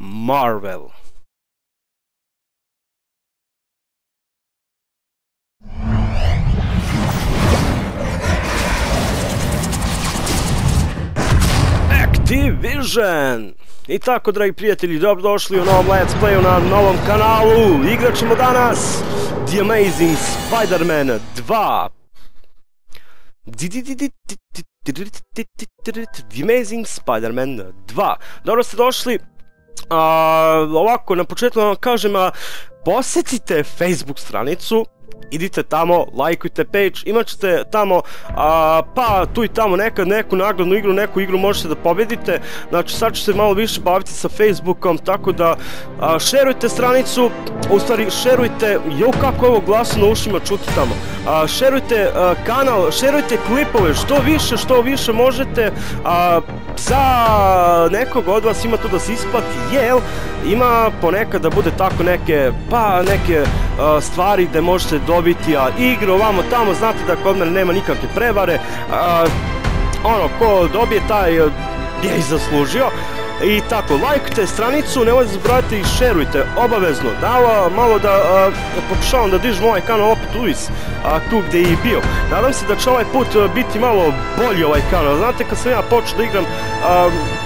Marvel. Activision! I tako, dragi prijatelji, dobrodošli u novom Let's Playu na novom kanalu. Igrat ćemo danas The Amazing Spider-Man 2. The Amazing Spider-Man 2. Dobro ste došli. Ovako, na početku vam kažem, posjetite Facebook stranicu. Idite tamo, lajkujte page, imat ćete tamo, pa tu i tamo nekad neku nagradnu igru, neku igru možete da pobedite. Znači sad ću se malo više baviti sa Facebookom, tako da šerujte stranicu, u stvari šerujte, kako je ovo glasno na ušima čuti tamo. Šerujte kanal, šerujte klipove, što više možete. Za nekog od vas ima to da se isplati, jel ima ponekad da bude tako neke stvari gde možete dobiti igre ovamo tamo. Znate da kod mene nema nikakve prevare, ko dobije taj je i zaslužio. I tako, lajkujte stranicu, nemojte zaboraviti i šerujte, obavezno. Malo da pokušavam da dižem ovaj kanal opet uvis, tu gde je i bio. Nadam se da će ovaj put biti malo bolji ovaj kanal. Znate, kad sam ja počeo da igram,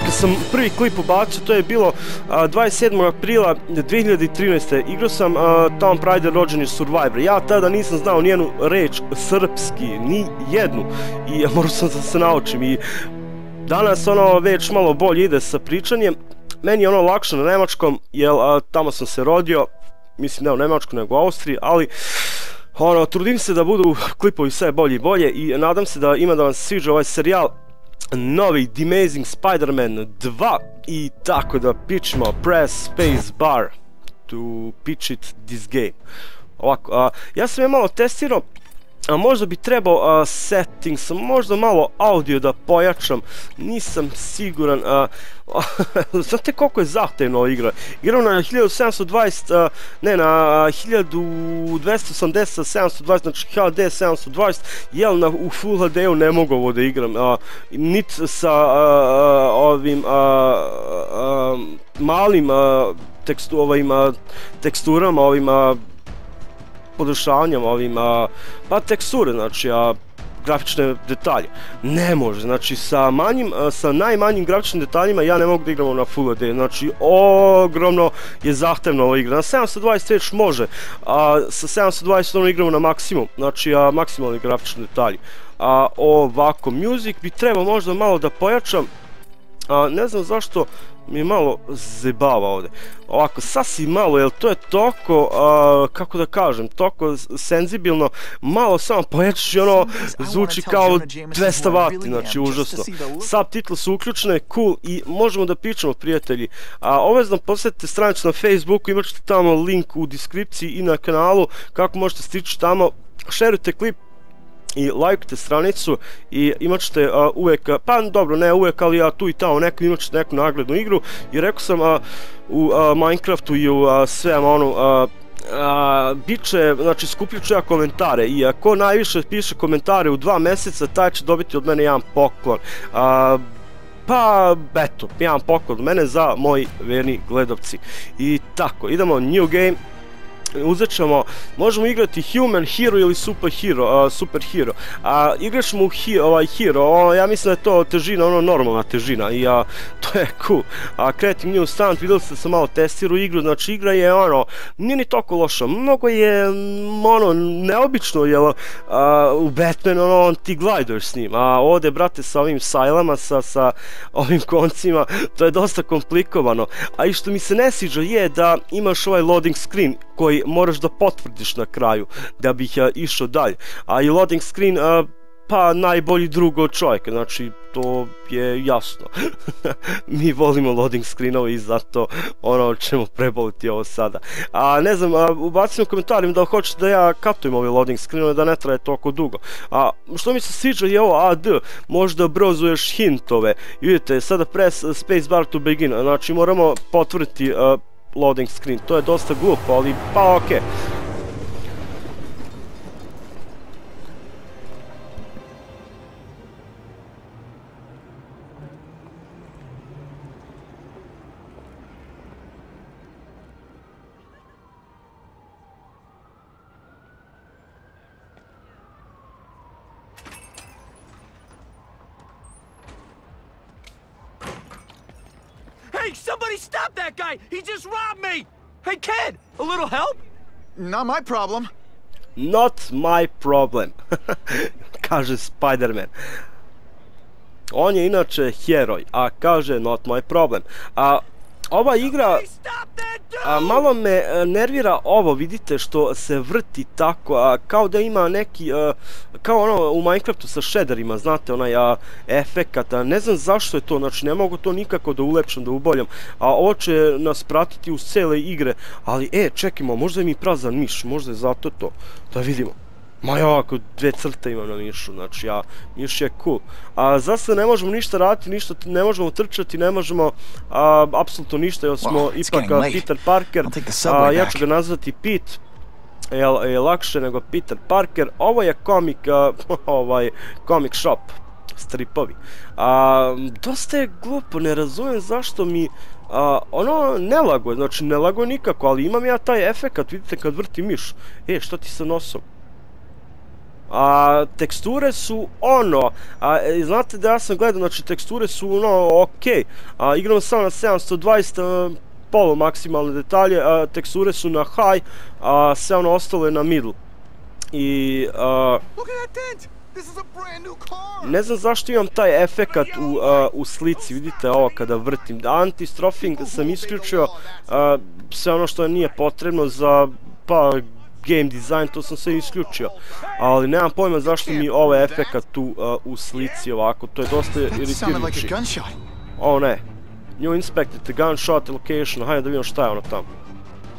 kad sam prvi klip ubacio, to je bilo 27. aprila 2013. Igrao sam Tomb Raider rođeni Survivor. Ja tada nisam znao nijednu reč srpski, ni jednu. I morao sam da se naučim i danas već malo bolje ide sa pričanjem. Meni je lakše na nemačkom, jer tamo sam se rodio, mislim ne u Nemačku nego u Austriji, ali trudim se da budu klipovi sve bolje i bolje i nadam se da ima da vam se sviđa ovaj serijal novi The Amazing Spider-Man 2 i tako da pičimo press space bar to pitch it this game. Ovako, ja sam je malo testirao. Možda bi trebao settings, možda malo audio da pojačam, nisam siguran. Znate koliko je zahtevna ova igra? Igram na 1720, ne na 1280 720, znači HD 720, jel u Full HD-u ne mogu ovo da igram, niti sa ovim malim teksturama, ovim podešavanjem, pa teksture, znači grafične detalje. Ne može, znači sa najmanjim grafičnim detaljima ja ne mogu da igram na Full HD, znači ogromno je zahtevna ova igra. Na 720 već može, sa 720 igramo na maksimum, znači maksimalni grafični detalji. Ovako, music bi trebao možda malo da pojačam, ne znam zašto mi je malo zebava ovde. Ovako, sasvim malo, jer to je toliko, kako da kažem, toliko senzibilno, malo samo pojačaš i zvuči kao 200 vati, znači užasno. Subtitle su uključene, cool, i možemo da pričamo, prijatelji. Obavezno posjetite stranicu na Facebooku, imat ćete tamo link u deskripciji i na kanalu, kako možete stići tamo, šerujte klip i lajkujte stranicu i imat ćete uvek, pa dobro ne uvek, ali tu i tamo imat ćete neku nagradnu igru. I rekao sam u Minecraftu i u svemu bit će, znači skupljat ću ja komentare i ako najviše piše komentare u 2 meseca, taj će dobiti od mene jedan poklon. Pa eto, jedan poklon od mene za moji verni gledovci. I tako, idemo new game. Uzet ćemo, možemo igrati Human Hero ili Super Hero. Igrat ćemo u Hero, ja mislim da je to težina, normalna težina i to je cool. Creating New Stunt, vidjeli ste da sam malo testirao igru, znači igra je nije ni toliko loša, mnogo je neobično, jer u Batmanu on ti gliduješ s njim, a ovdje brate sa ovim sajlama, sa ovim koncima, to je dosta komplikovano. A i što mi se ne sviđa je da imaš ovaj loading screen koji moraš da potvrdiš na kraju da bih išao dalje, a i loading screen pa najbolji drug od čovjeka, znači to je jasno. Mi volimo loading screenove i zato ćemo preboliti ovo sada. Ne znam, ubacim u komentarima da hoćete da ja katujem ove loading screenove, da ne traje toliko dugo. Što mi se sviđa je ovo AD, možda brozuješ hintove, vidite sada press spacebar to begin, znači moramo potvrditi loading screen, to je dosta glupo, ali pa okej. Hey, somebody stop that guy! He just robbed me! Hey, kid, a little help? Not my problem. Not my problem, kaže Spider-Man. On je inače heroj, a kaže not my problem. A ova igra, Hey, stop that dude! malo me nervira ovo, vidite što se vrti tako, kao da ima neki, kao ono u Minecraftu sa shaderima, znate, onaj efekat, ne znam zašto je to, znači ne mogu to nikako da ulepšam, da uboljam, a ovo će nas pratiti uz cele igre, ali čekajmo, možda je mi prazan miš, možda je zato to, da vidimo. Ma jako, 2 crte imam na mišu, znači miš je cool. Zašto ne možemo ništa raditi, ništa ne možemo trčati, ne možemo apsolutno ništa, jer smo ipak Peter Parker, ja ću ga nazvati Pete, je lakše nego Peter Parker. Ovo je comic shop, stripovi. Dosta je glupo, ne razumijem zašto mi ono ne laguje, znači ne laguje nikako, ali imam ja taj efekat, vidite kad vrti miš. Šta ti sa nosom? Teksture su ono, znate da ja sam gledao, znači teksture su ono okej, igramo samo na 720 polu maksimalne detalje, teksture su na high, sve ono ostalo je na middle. I ne znam zašto imam taj efekat u slici, vidite ovo kada vrtim. Anti-strofing sam isključio, sve ono što nije potrebno za game design, to sam sve isključio, ali nemam pojma zašto mi ovaj efekat tu u slici ovako, to je dosta iritirajući. O ne, new inspected the gunshot location, hajde da vidimo šta je ono tamo.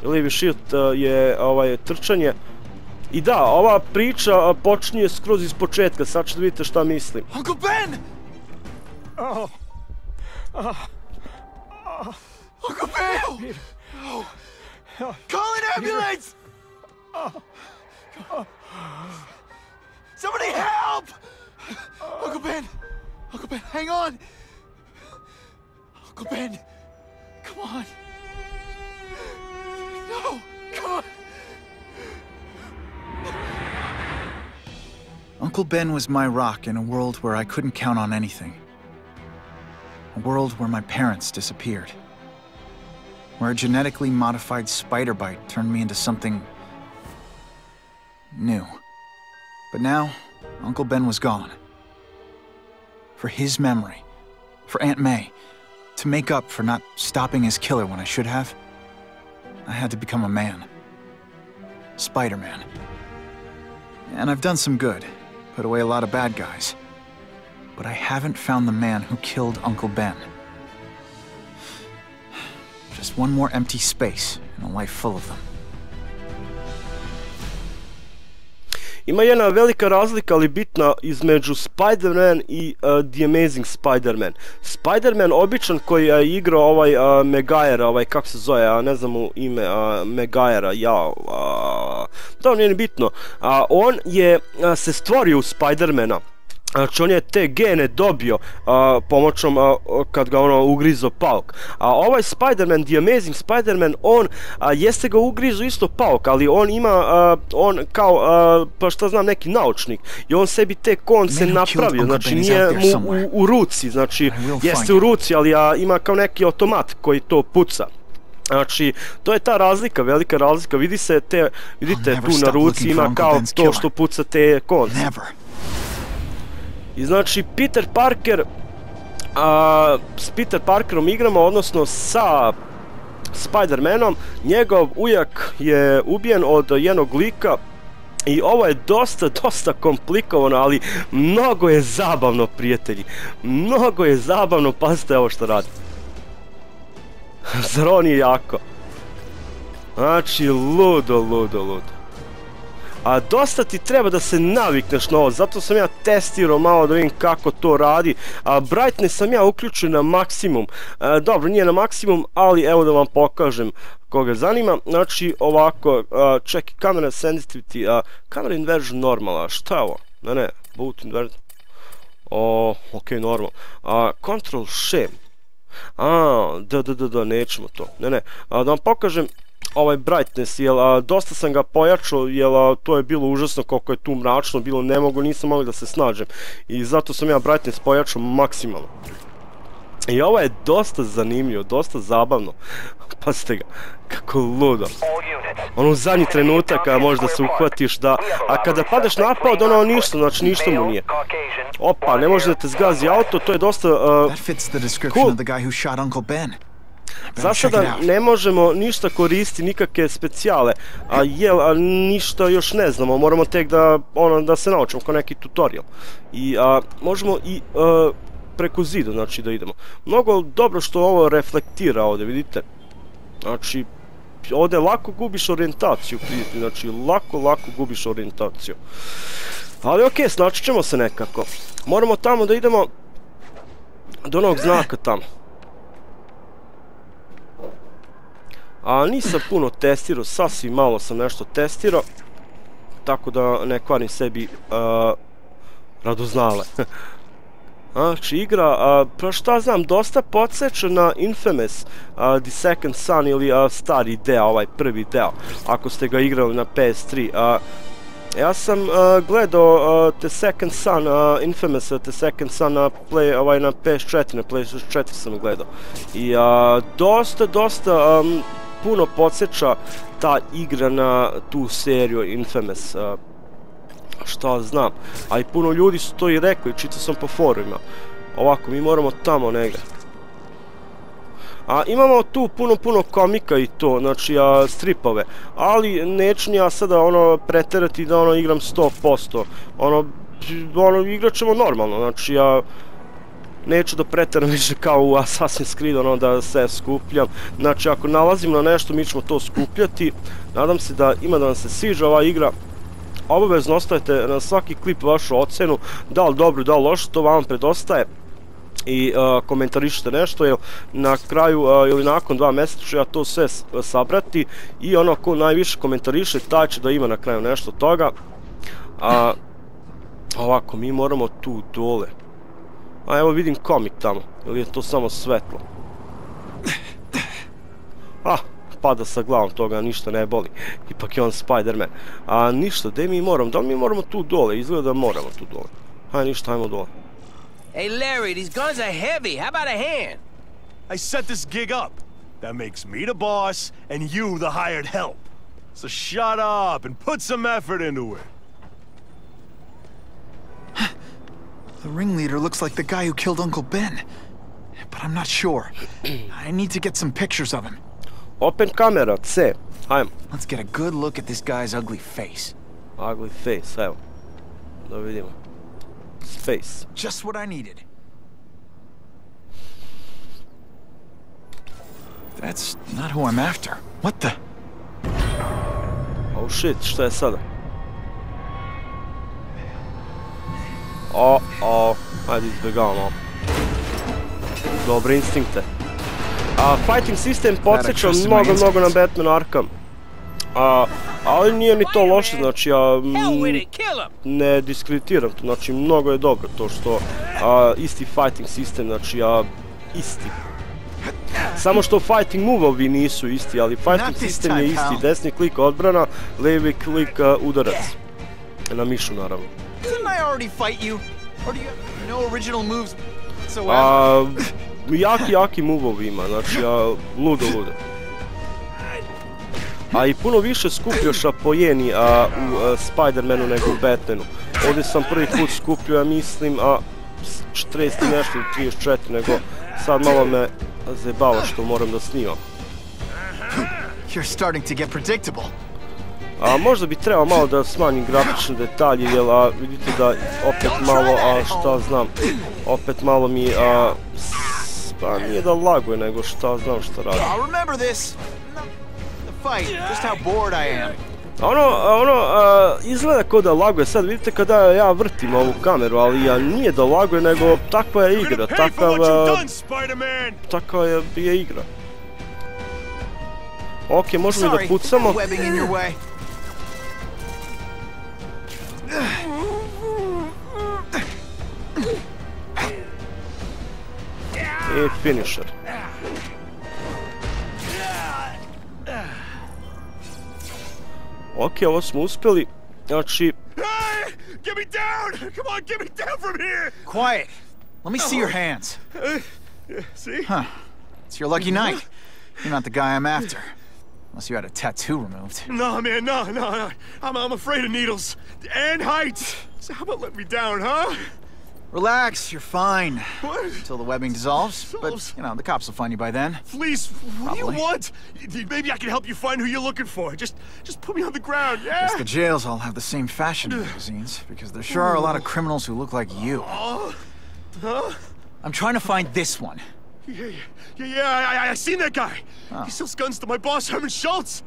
Levi shift je trčanje. I da, ova priča počinje skroz iz početka, sad ćete vidite šta mislim. Uncle Ben! Uncle Ben! Call an ambulance! Somebody help! Uncle Ben! Uncle Ben, hang on! Uncle Ben! Come on! No! Come on! Uncle Ben was my rock in a world where I couldn't count on anything. A world where my parents disappeared. Where a genetically modified spider bite turned me into something new. But now, Uncle Ben was gone. For his memory, for Aunt May, to make up for not stopping his killer when I should have, I had to become a man. Spider-Man. And I've done some good, put away a lot of bad guys. But I haven't found the man who killed Uncle Ben. Just one more empty space in a life full of them. Ima jedna velika razlika, ali bitna, između Spider-Man i The Amazing Spider-Man. Spider-Man običan koji je igrao ovaj Maguire, kako se zove, ne znam mu ime, Maguire, da, nije ni bitno. On je se stvorio u Spider-mana. Znači on je te gene dobio pomoćom kad ga ono ugrizo pauk. A ovaj Spider-Man, The Amazing Spider-Man, on jeste ga ugrizo isto pauk, ali on ima, on kao, pa šta znam, neki naučnik. I on sebi te konce napravio, znači nije mu u ruci, znači jeste u ruci, ali ima kao neki automat koji to puca. Znači, to je ta razlika, velika razlika, vidite tu na ruci ima kao to što puca te konce. I znači Peter Parker, s Peter Parkerom igramo, odnosno sa Spider-Manom, njegov ujak je ubijen od jednog lika i ovo je dosta komplikovano, ali mnogo je zabavno, prijatelji, mnogo je zabavno, pazite ovo što radi. Zar on je jako? Znači, ludo. A dosta ti treba da se navikneš na ovo, zato sam ja testirao malo da vidim kako to radi. Brightness sam ja uključio na maksimum. Dobro, nije na maksimum, ali evo da vam pokažem koga zanima. Znači ovako, čekaj, camera sensitivity, camera inversion normal, šta je ovo? Ne, boot inversion. Ok, normal. Control shame. Da, nećemo to. Ne, da vam pokažem ovaj brightness, jer dosta sam ga pojačao, jer to je bilo užasno koliko je tu mračno bilo, nisam mogao da se snađem i zato sam ja brightness pojačao maksimalno. I ovo je dosta zanimljivo, dosta zabavno. Pazite ga, kako ludo. Ono u zadnji trenutak možeš da se uhvatiš da... A kada padeš napad, ono ništa, znači ništa mu nije. Opa, ne može da te zgazi auto, to je dosta cool. Za sada ne možemo ništa koristiti, nikakve specijale, a ništa još ne znamo, moramo tek da se naučimo kao neki tutorial. I možemo i preko zida, znači da idemo. Mnogo dobro što ovo reflektira ovdje, vidite. Znači, ovdje lako gubiš orijentaciju, znači lako gubiš orijentaciju. Ali okej, snaći ćemo se nekako. Moramo tamo da idemo do onog znaka tamo. A nisam puno testirao, sasvim malo sam nešto testirao. Tako da ne kvarim sebi radoznale. Znači igra, pa šta znam, dosta podsjeća na Infamous The Second Son ili stari deo, ovaj prvi deo, ako ste ga igrali na PS3. Ja sam gledao The Second Son, Infamous The Second Son na PS4, na PS4 sam gledao. I dosta puno podsjeća ta igra na tu seriju Infamous. Šta znam, a i puno ljudi su to i rekli, čitao sam po forumima. Ovako, mi moramo tamo negdje. Imamo tu puno komika i to, znači stripove, ali neću ja sada preterati da igram 100%. Igrat ćemo normalno, znači ja neću da preteram više kao u Assassin's Creed, da se skupljam. Znači ako nalazimo na nešto, mi ćemo to skupljati. Nadam se da ima da vam se sviđa ova igra. Obavezno ostavite na svaki klip vašu ocenu, da li dobro, da li loše, to vam predostaje. I komentarišite nešto, jer na kraju ili nakon 2 mjeseca ću ja to sve sabrati. I ono ko najviše komentariše, taj će da ima na kraju nešto toga. Ovako, mi moramo tu dole. Evo vidim komik tamo, ili je to samo svetlo? Pada sa glavom, toga ništa ne boli. Ipak je on Spider-Man. Ništa, gdje mi moramo? Da li mi moramo tu dole? Izgleda da moramo tu dole. Ništa, ajmo dole. Hey Larry, these guns are heavy. How about a hand? I set this gig up. That makes me the boss and you the hired help. So shut up and put some effort into it. The ringleader looks like the guy who killed Uncle Ben. But I'm not sure. I need to get some pictures of him. Open camera, C. Ajmo. Let's get a good look at this guy's ugly face. Ugly face, evo. Da vidimo. Face. Just what I needed. That's not who I'm after. What the? Oh shit, šta je sada? Ajde izbjegavamo. Dobre instinkte. Fighting system podsjeća mnogo na Batman Arkham. Ali nije mi to loše, znači ja ne diskreditiram to, znači mnogo je dobro to što isti fighting system, znači isti. Samo što fighting move-ovi nisu isti, ali fighting system je isti, desni klik odbrana, levi klik udarac. Na mišu naravno. Jaki move-ovi ima, znači ludo. I puno više skupljaš apojeni u Spider-Manu nego u Batmanu. Ovdje sam prvi put skupljio, ja mislim, 40 nešto ili 34, nego sad malo me zajebava što moram da snimam. Možda bi trebao malo da smanjim grafične detalje, jer vidite da opet malo, šta znam, opet malo mi, pa nije da laguje, nego šta znam šta radi. Izgleda kao da laguje, sad vidite kada ja vrtim ovu kameru, ali nije da laguje, nego takva je igra, takva je igra. Ok, možemo i da pucamo. I finisher. Ok, ovo smo uspjeli, znači... Get me down! Come on, get me down from here! Quiet! Let me see your hands. Yeah, see? Huh. It's your lucky night. You're not the guy I'm after. Unless you had a tattoo removed. No, man, no. I'm afraid of needles. And heights. So how about let me down, huh? Relax, you're fine. What? Until the webbing dissolves. But, you know, the cops will find you by then. Please, what do you Probably. want? Maybe I can help you find who you're looking for. Just put me on the ground, yeah? Guess the jails all have the same fashion magazines, because there sure are a lot of criminals who look like you. Huh? I'm trying to find this one. Yeah, I seen that guy. Oh. He sells guns to my boss, Herman Schultz.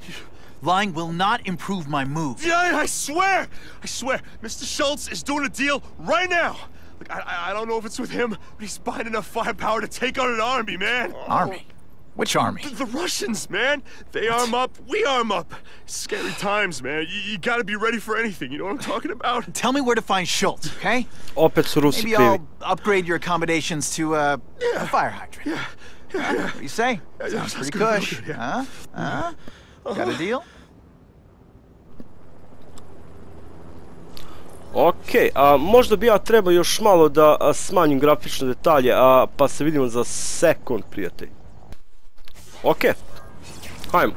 Lying will not improve my move. Yeah, I swear. Mr. Schultz is doing a deal right now. Look, I don't know if it's with him, but he's buying enough firepower to take on an army, man. Army? Which army? The Russians, man. They arm up, we arm up. Scary times, man. You gotta be ready for anything, you know what I'm talking about? Tell me where to find Schultz, okay? Opet su Rusi Maybe krivi. I'll upgrade your accommodations to, a fire hydrant. Yeah. What do you say? Sounds pretty cush. good, yeah. Huh? Got a deal? Ok, možda bi ja trebao još malo da smanjim grafične detalje, pa se vidimo za sekund, prijatelj. Ok, hajmo.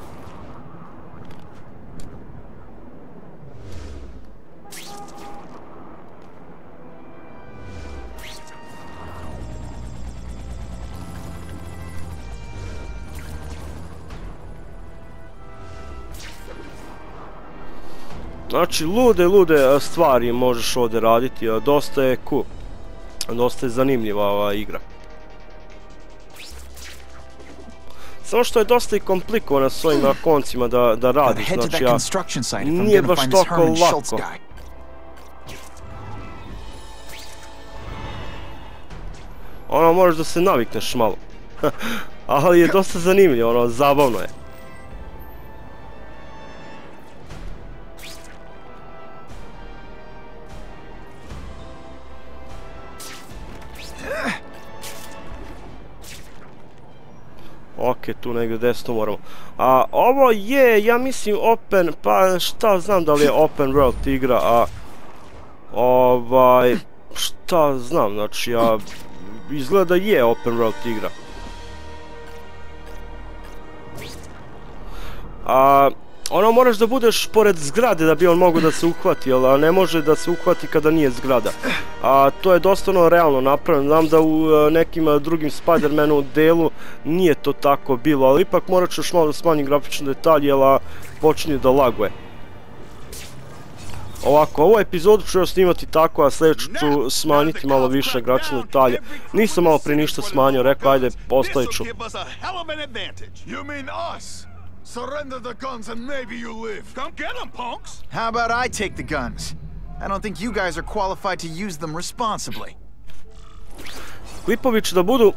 Znači, lude stvari možeš ovdje raditi, dosta je cool. Dosta je zanimljiva ova igra. Samo što je dosta i komplikovana s ovim koncima da radiš, znači nije baš toliko lako. Ono, možeš da se navikneš malo. Ali je dosta zanimljivo, ono, zabavno je. Ok, tu negdje desno moramo. Ovo je, ja mislim, open, pa šta znam da li je open world igra, šta znam, znači, izgleda je open world igra. Ono, moraš da budeš pored zgrade da bi on mogao da se uhvati, ali ne može da se uhvati kada nije zgrada. To je dosta ono realno napravljeno, znam da u nekim drugim Spider-Manu delu nije to tako bilo, ali ipak morat ću još malo da smanjim grafične detalje, jer počinje da laguje. Ovako, ovu epizodu ću još snimati tako, a sljedeću ću smanjiti malo više grafične detalje. Nisam malo prije ništa smanjio, rekao ajde, ostavit ću. Surrender the guns and maybe you live. Come get them, punks! How about I take the guns? I don't think you guys are qualified to use them responsibly. Klipovi će da budu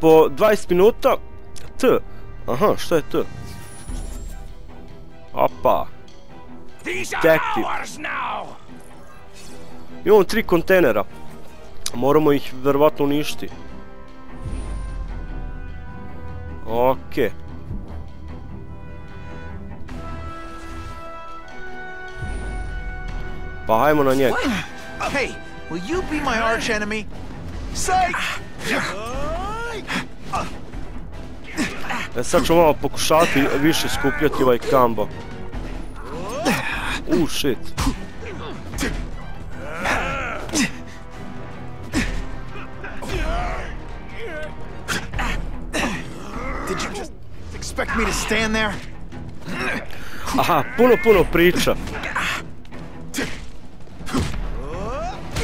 po 20 minuta. Aha, šta je T? Opa. Detective. Imamo 3 kontejnera. Moramo ih verovatno uništiti. Okej. Pa hajmo na njega. Hey, will you be my arch enemy? Psych! Sad ću malo pokušati više skupljati ovaj kambo. Shit. Did you just expect me to stand there? Aha, puno priča.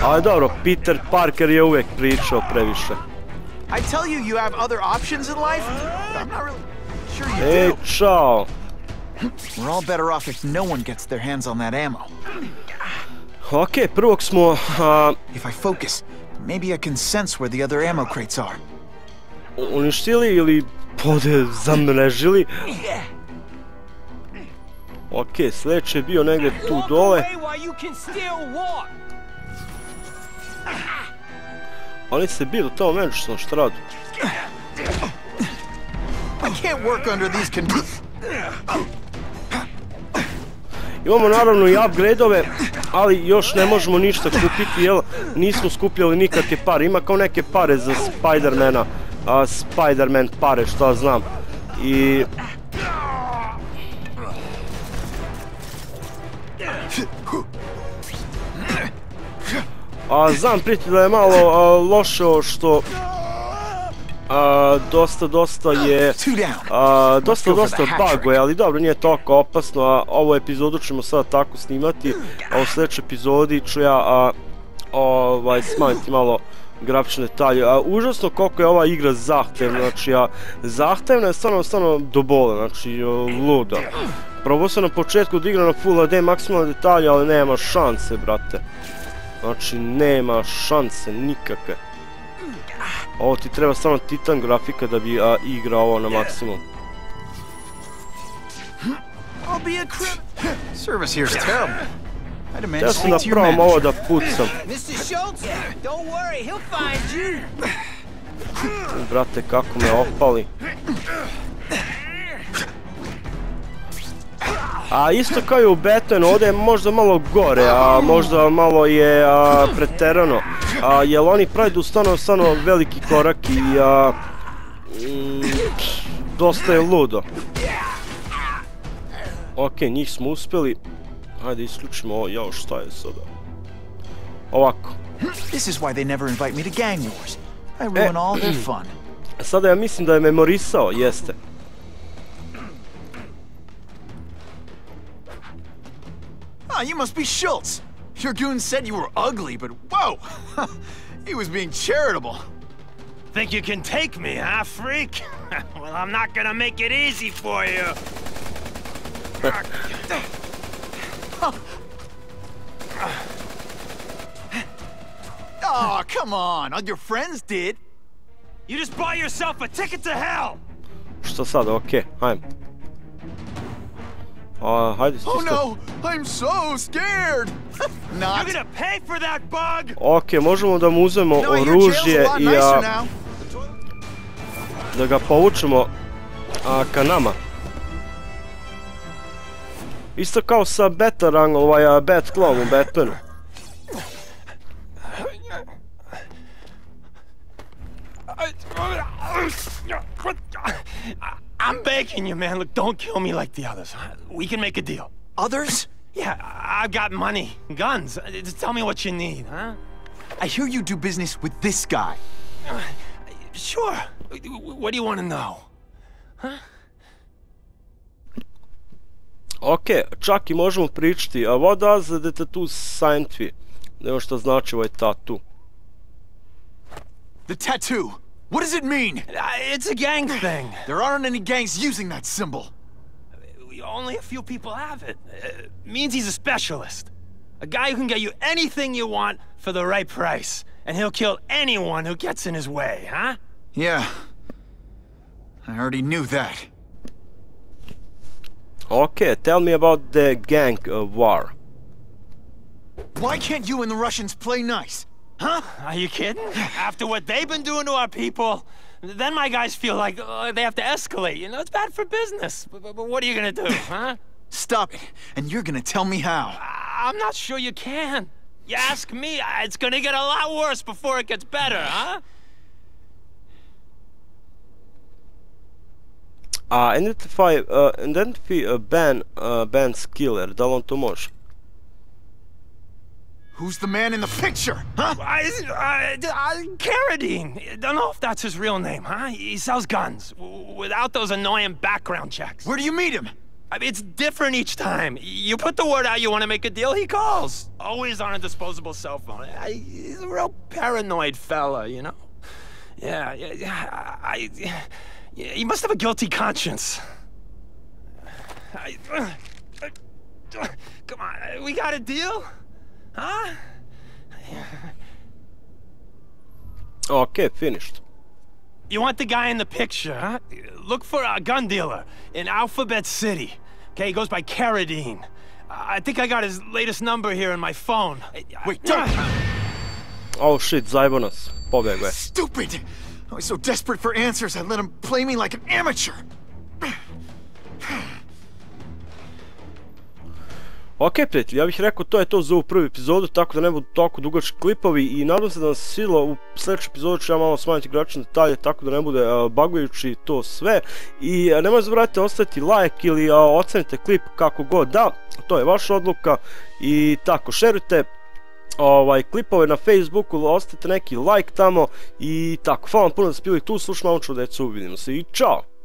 Ali dobro, Peter Parker je uvijek pričao previše. I tell you you have other options in life, but I'm not really sure you do. Ej, čao. We're all better off if no one gets their hands on that ammo. Ok, prvog smo... If I focus, maybe I can sense where the other ammo crates are. uništili ili pode zamrežili. Ok, sljedeći je bio negdje tu dole. Oni se bili tamo međusobno štradu. Imamo naravno i upgrade-ove, ali još ne možemo ništa kupiti jer nismo skupljali nikakve pare. Ima kao neke pare za Spider-Mana Spider-Man pare, šta znam. I... znam priti da je malo loše što... dosta je... dosta buguje, ali dobro, nije toliko opasno, a ovu epizodu ćemo sada tako snimati, a u sljedećoj epizodi ću ja smanjiti malo grafične detalje. Užasno koliko je ova igra zahtevna, znači zahtevna je stvarno do bole, znači luda. Probao sam na početku da igram na Full HD maksimalne detalje, ali nema šanse, brate. Znači nema šanse nikakve. Ovo ti treba stvarno titan grafika da bi igrao ovo na maksimum. Ja sam da probam ovo da pucam. Brate, kako me opali. Isto kao i u Batmanu, ovdje je možda malo gore, a možda malo je preterano. Jer oni prajdu stvarno veliki korak i dosta je ludo. Ok, njih smo uspjeli. Hajde isključimo ovo, jao šta je sada. Ovako. Sada ja mislim da je memorisao, jeste. You must be Schultz. Your goon said you were ugly, but whoa! He was being charitable. Think you can take me, huh, freak? Well, I'm not gonna make it easy for you. Oh, come on. All your friends did. You just bought yourself a ticket to hell. Što sad, okej, hajmo. Hajde, oh no, I'm so scared. You're gonna pay for that bug. Ok, možemo da mu uzmemo oružje i da ga povučemo ka nama. Isto kao sa Batarangom, Batclaw u Batmanu. I'm begging you, man. Look, don't kill me like the others. We can make a deal. Others? Yeah, I've got money, guns. Just tell me what you need, huh? I hear you do business with this guy. Sure. What do you want to know? Huh? Ok, čak i možemo pričati. What does the tattoo sign to? Nema što znači ovaj tattoo. The tattoo. What does it mean? It's a gang thing. There aren't any gangs using that symbol. Only a few people have it. Means he's a specialist. A guy who can get you anything you want for the right price. And he'll kill anyone who gets in his way, huh? Yeah. I already knew that. Okay, tell me about the gang war. Why can't you and the Russians play nice? Huh? Are you kidding? After what they've been doing to our people, then my guys feel like they have to escalate. You know, it's bad for business. But what are you gonna do, huh? Stop it, and you're gonna tell me how. I'm not sure you can. You ask me, it's gonna get a lot worse before it gets better, huh? Identify Ben's killer. Da li on to može? Who's the man in the picture, huh? Carradine. Don't know if that's his real name, huh? He sells guns without those annoying background checks. Where do you meet him? I mean, it's different each time. You put the word out you want to make a deal, he calls. Always on a disposable cell phone. He's a real paranoid fella, you know? Yeah, he must have a guilty conscience. Come on, we got a deal? Huh? Okay, finished. You want the guy in the picture, huh? Look for a gun dealer in Alphabet City. Okay, he goes by Carradine. I think I got his latest number here in my phone. Wait, don't! Oh shit, zajebo nas. Pobjegao je. Stupid! I was so desperate for answers, I let him play me like an amateur. Ok, prijatelji, ja bih rekao to je to za ovu prvu epizodu, tako da ne budu toliko dugački klipovi i nadam se da vam se svidjelo. U sljedećem epizodu ću ja malo smanjiti grafične detalje, tako da ne bude bugujući to sve. I nemoj zaboravite ostaviti like ili ocenite klip kako god da, to je vaša odluka. I tako, šerujte klipove na Facebooku, ostavite neki like tamo i tako. Hvala vam puno da ste bili tu, slušam, vidimo se i čao!